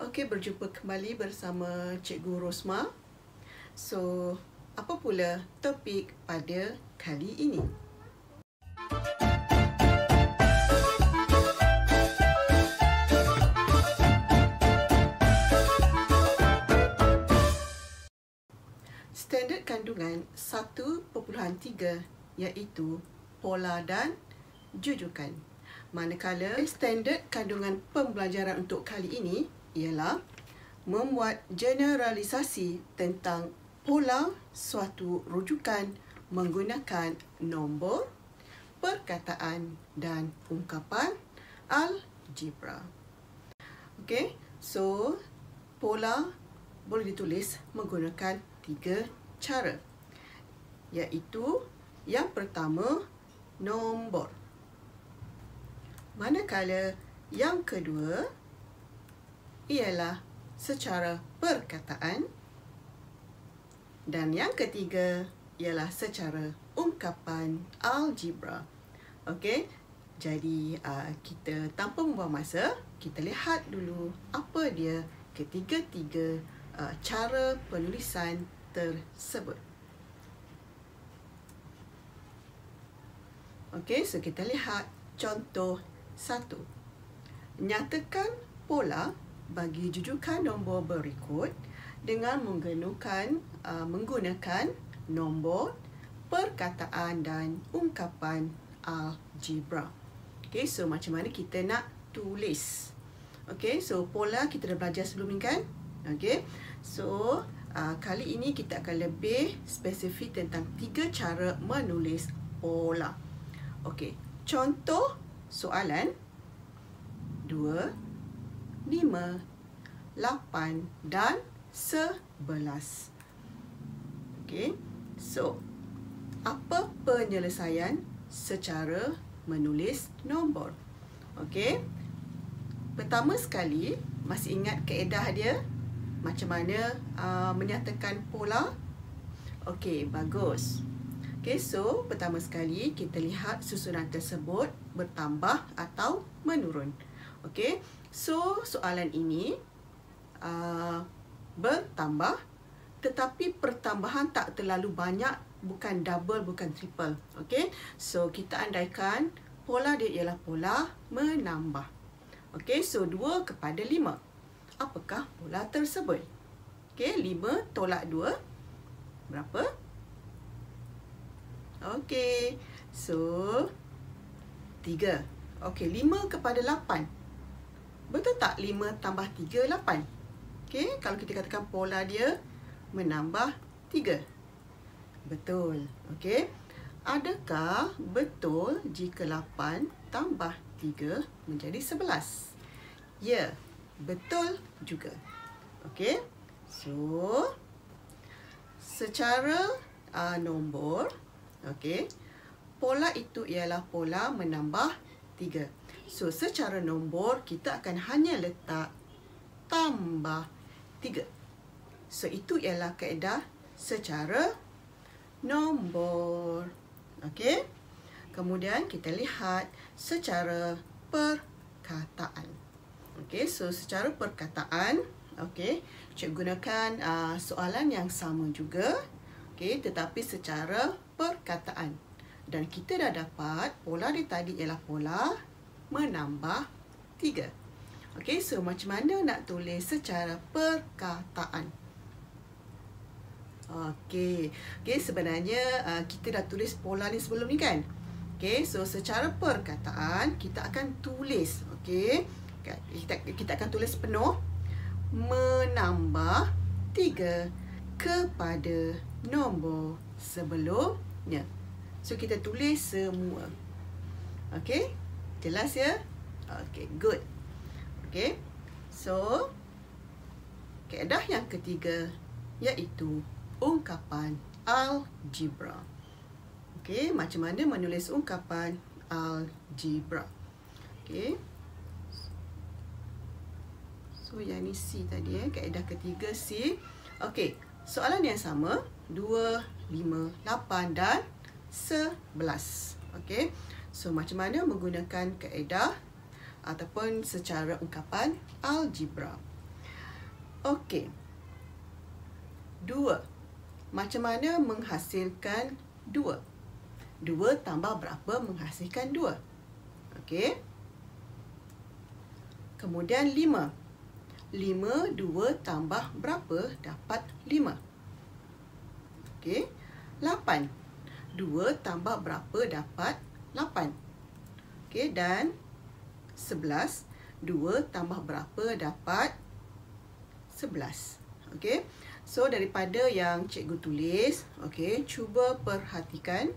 Okey, berjumpa kembali bersama Cikgu Rosma. So, apa pula topik pada kali ini? Standard kandungan 1.3 iaitu pola dan jujukan. Manakala standard kandungan pembelajaran untuk kali ini ialah membuat generalisasi tentang pola suatu rujukan menggunakan nombor, perkataan dan ungkapan algebra. Okey, so pola boleh ditulis menggunakan 3 cara, iaitu yang pertama nombor, manakala yang kedua ialah secara perkataan dan yang ketiga ialah secara ungkapan algebra. Okey, jadi kita tanpa membuang masa, kita lihat dulu apa dia ketiga-tiga cara penulisan tersebut. Okey, so kita lihat contoh 1. Nyatakan pola bagi jujukan nombor berikut dengan menggunakan nombor, perkataan dan ungkapan algebra. Okey, so macam mana kita nak tulis? Okey, so pola kita dah belajar sebelum ni kan? Okey, so kali ini kita akan lebih spesifik tentang 3 cara menulis pola. Okey, contoh soalan 2, 5, 8 dan 11. Okey, so apa penyelesaian secara menulis nombor? Okey, pertama sekali, masih ingat kaedah dia? Macam mana menyatakan pola? Okey, bagus. Okey, so pertama sekali kita lihat susunan tersebut bertambah atau menurun. Okey, so soalan ini bertambah, tetapi pertambahan tak terlalu banyak, bukan double, bukan triple. Okey, so kita andaikan pola dia ialah pola menambah. Okey, so 2/5. Apakah pola tersebut? Okey, 5 tolak 2 berapa? Okey, so 3. Okey, 5/8. Betul tak 5 tambah 3, 8? Okey, kalau kita katakan pola dia menambah 3. Betul. Okey, adakah betul jika 8 tambah 3 menjadi 11? Ya, betul juga. Okey, so secara nombor, okey, pola itu ialah pola menambah 3. So secara nombor kita akan hanya letak tambah 3. So itu ialah kaedah secara nombor. Okey, kemudian kita lihat secara perkataan. Okey, so secara perkataan, okey, cikgu gunakan soalan yang sama juga, okey, tetapi secara perkataan. Dan kita dah dapat pola dia tadi ialah pola menambah 3. Okey, so macam mana nak tulis secara perkataan? Okey, sebenarnya kita dah tulis pola ni sebelum ni kan? Okey, so secara perkataan kita akan tulis, okey, kita akan tulis penuh menambah 3 kepada nombor sebelumnya. So kita tulis semua. Okey, jelas ya? Okey, good. Okey, so kaedah yang ketiga iaitu ungkapan algebra. Okey, macam mana menulis ungkapan algebra? Okey, so yang ni C tadi, kaedah ketiga C. Okey, soalan yang sama 2, 5, 8 dan 11. Okey, so macam mana menggunakan kaedah ataupun secara ungkapan algebra? Okey. 2. Macam mana menghasilkan 2? 2 tambah berapa menghasilkan 2? Okey. Kemudian 5. 5, 2 tambah berapa dapat 5? Okey. 8. 2 tambah berapa dapat 8? Okey, dan 11. 2 tambah berapa dapat 11? Okey. So, daripada yang cikgu tulis, okey, cuba perhatikan.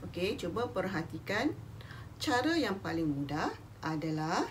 Okey, cuba perhatikan. Cara yang paling mudah adalah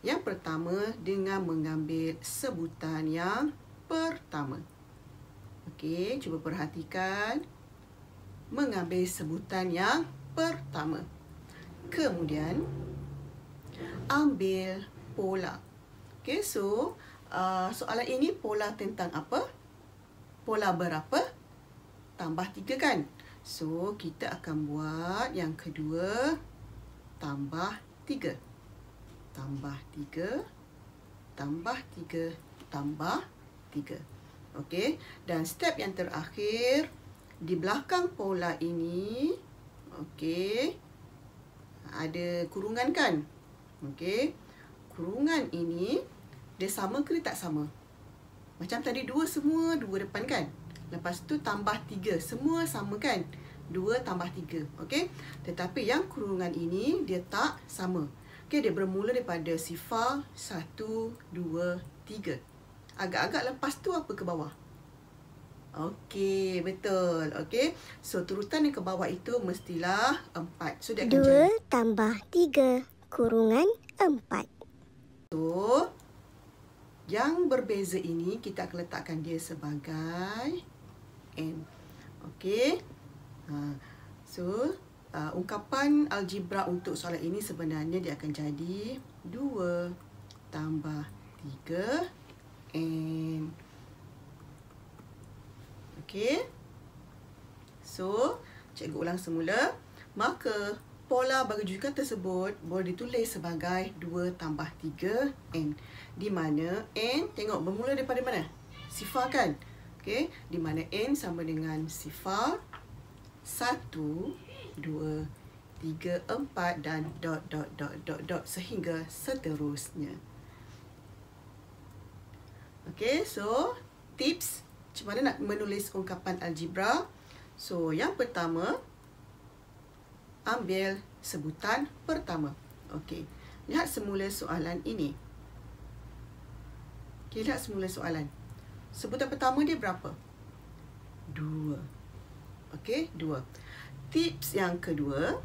yang pertama dengan mengambil sebutan yang pertama. Okey, cuba perhatikan. Mengambil sebutan yang pertama. Kemudian, ambil pola. Okey, so soalan ini pola tentang apa? Pola berapa? Tambah 3 kan? So, kita akan buat yang kedua, tambah 3. Tambah 3, tambah 3, tambah 3. Okey, dan step yang terakhir, di belakang pola ini, okey, ada kurungan kan? Okey, kurungan ini, dia sama ke tak sama? Macam tadi 2 semua 2 depan kan? Lepas tu tambah 3. Semua sama kan? 2 tambah 3. Okey? Tetapi yang kurungan ini dia tak sama. Okey, dia bermula daripada sifar 1, 2, 3. Agak-agak lepas tu apa ke bawah? Okey, betul. Okey. So, turutan yang ke bawah itu mestilah 4. So, dia akan 2 tambah 3 kurungan 4. So, yang berbeza ini kita akan letakkan dia sebagai N. Okey. So, ungkapan algebra untuk soalan ini sebenarnya dia akan jadi 2 tambah 3 N. Okey. So, cikgu ulang semula. Maka, pola bagi rujukan tersebut boleh ditulis sebagai 2 tambah 3 N. Di mana N, tengok bermula daripada mana? Sifar kan? Okey, di mana N sama dengan sifar 1, 2, 3, 4 dan dot sehingga seterusnya. Okey, so tips macam mana nak menulis ungkapan algebra. So, yang pertama, ambil sebutan pertama. Okey, lihat semula soalan ini. Okey, lihat semula soalan. Sebutan pertama dia berapa? 2. Okey, 2. Tips yang kedua,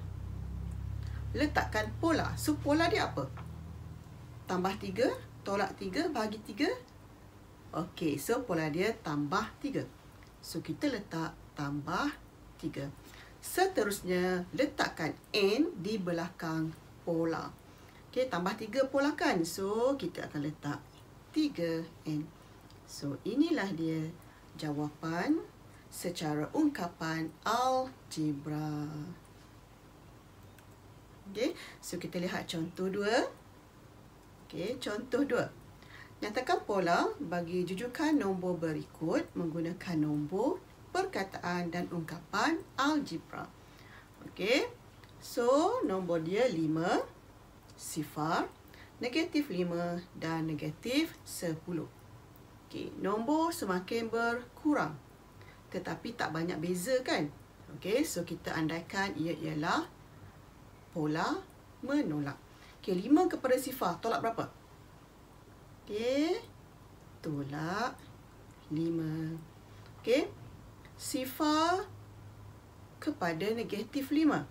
letakkan pola. So, pola dia apa? Tambah 3, tolak 3, bagi 3. Okey, so pola dia tambah 3. So, kita letak tambah 3. Seterusnya, letakkan N di belakang pola. Okey, tambah 3 pola kan? So, kita akan letak 3N. So, inilah dia jawapan secara ungkapan algebra. Okey, so kita lihat contoh 2. Okey, contoh 2. Nyatakan pola bagi jujukan nombor berikut menggunakan nombor, perkataan dan ungkapan algebra. Okey, so nombor dia 5, sifar, negatif 5 dan negatif 10. Okey, nombor semakin berkurang tetapi tak banyak beza kan? Okey, so kita andaikan ia ialah pola menolak. Okey, 5 kepada sifar, tolak berapa? Okey, tolak 5. Okey, sifar kepada negatif 5.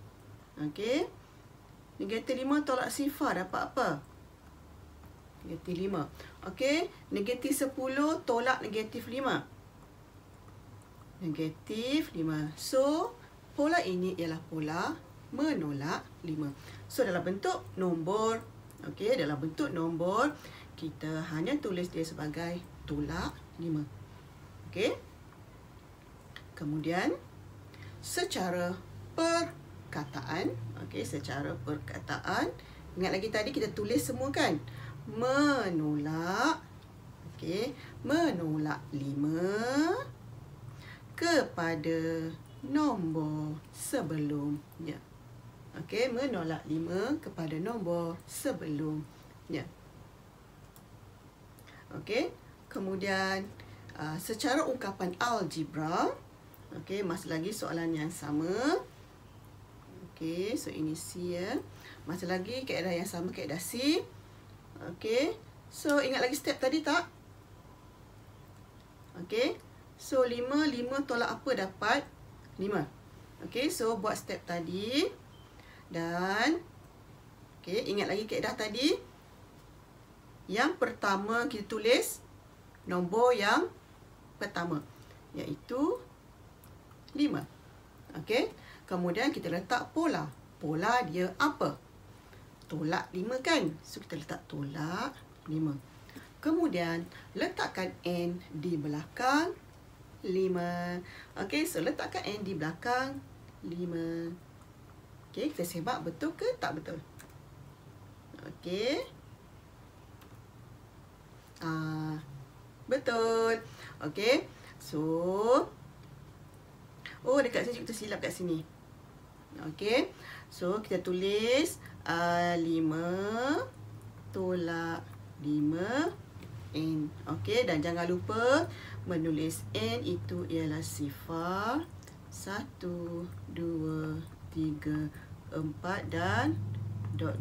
Okey, negatif 5 tolak sifar dapat apa? Negatif 5. Okey, negatif 10 tolak negatif 5. Negatif 5. So, pola ini ialah pola menolak 5. So, dalam bentuk nombor, okey, dalam bentuk nombor, kita hanya tulis dia sebagai tolak 5. Okey. Kemudian, secara perkataan, okey, secara perkataan, ingat lagi tadi kita tulis semua kan? Menolak Okey, menolak 5 kepada nombor sebelumnya. Okey, menolak 5 kepada nombor sebelumnya. Okey, kemudian secara ungkapan algebra, okey, masih lagi soalan yang sama. Okey, so ini C ya. Masih lagi kaedah yang sama, kaedah C. Okey, so ingat lagi step tadi tak? Okey, so 5 tolak apa dapat? 5. Okey, so buat step tadi. Dan okey, ingat lagi kaedah tadi. Yang pertama kita tulis nombor yang pertama, iaitu 5. Okey, kemudian kita letak pola. Pola dia apa? Tolak 5 kan? So kita letak tolak 5. Kemudian letakkan N di belakang 5. Okey, so letakkan N di belakang 5. Okey, kita sebab betul ke tak betul? Okey. Betul. Okey. So, dekat sini kita silap kat sini. Okey. So, kita tulis 5 tolak 5 N. Okey, dan jangan lupa menulis N itu ialah sifar 1, 2, 3, 4 dan dot.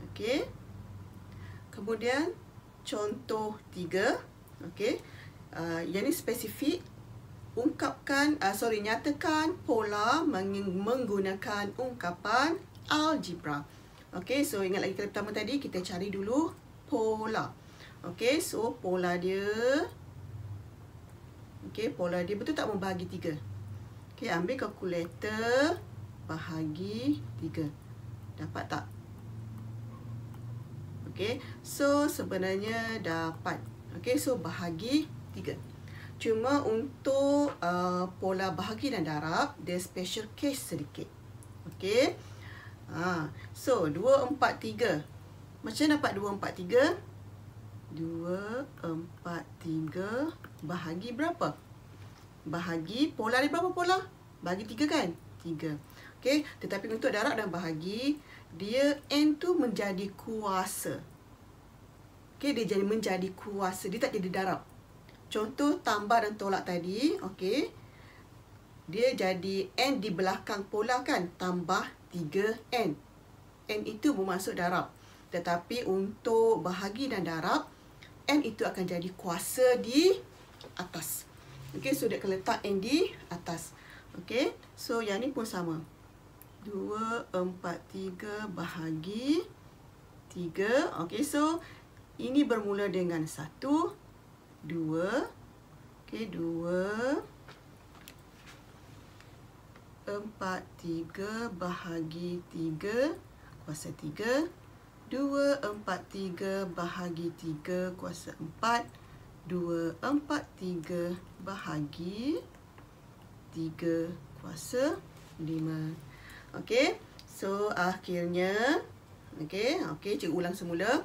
Okey. Kemudian contoh 3. Okey. Yang ini spesifik. Nyatakan pola menggunakan ungkapan algebra. Okey, so ingat lagi kali pertama tadi kita cari dulu pola. Okey, so pola dia. Okey, pola dia betul tak membahagi 3? Okey, ambil kalkulator, bahagi 3. Dapat tak? Okey, so sebenarnya dapat. Okey, so bahagi 3. Cuma untuk pola bahagi dan darab, dia special case sedikit. Okey. So 2, 4, 3. Macam mana dapat 2, 4, 3? 2, 4, 3 bahagi berapa? Bahagi pola dia berapa pola? Bahagi 3 kan? 3. Okey, tetapi untuk darab dan bahagi, dia N tu menjadi kuasa. Okey, dia jadi menjadi kuasa, dia tak jadi darab. Contoh tambah dan tolak tadi, okey. Dia jadi N di belakang pola kan? Tambah 3N. N itu bermaksud darab. Tetapi untuk bahagi dan darab, N itu akan jadi kuasa di atas. Okey, so dia akan letak N di atas. Okey, so yang ni pun sama. 2, 4, 3 bahagi 3. Okey, so ini bermula dengan 1, 2. Okey, 2, 4, 3 bahagi 3 kuasa 3. 2, 4, 3 bahagi 3 kuasa 4. 2, 4, 3 bahagi 3 kuasa 5. Okey, so akhirnya, okey, cikgu ulang semula.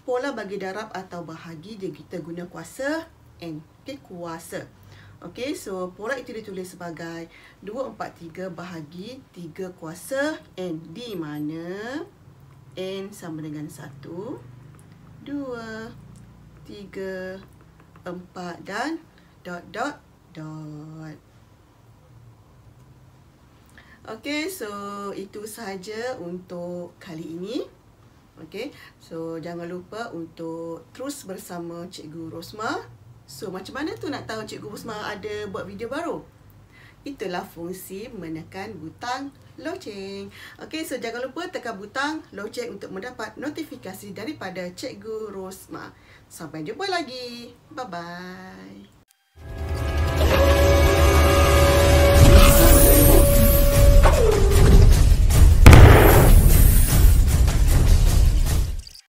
Pola bagi darab atau bahagi dia kita guna kuasa N. Okey, kuasa. Okey, so pola itu ditulis sebagai 2, 4, 3 bahagi 3 kuasa N. Di mana N sama dengan 1, 2, 3, 4 dan dot. Okey, so itu sahaja untuk kali ini. Okey, so jangan lupa untuk terus bersama Cikgu Rosma. So macam mana tu nak tahu Cikgu Rosma ada buat video baru? Itulah fungsi menekan butang loceng. Okey, so jangan lupa tekan butang loceng untuk mendapat notifikasi daripada Cikgu Rosma. Sampai jumpa lagi. Bye-bye.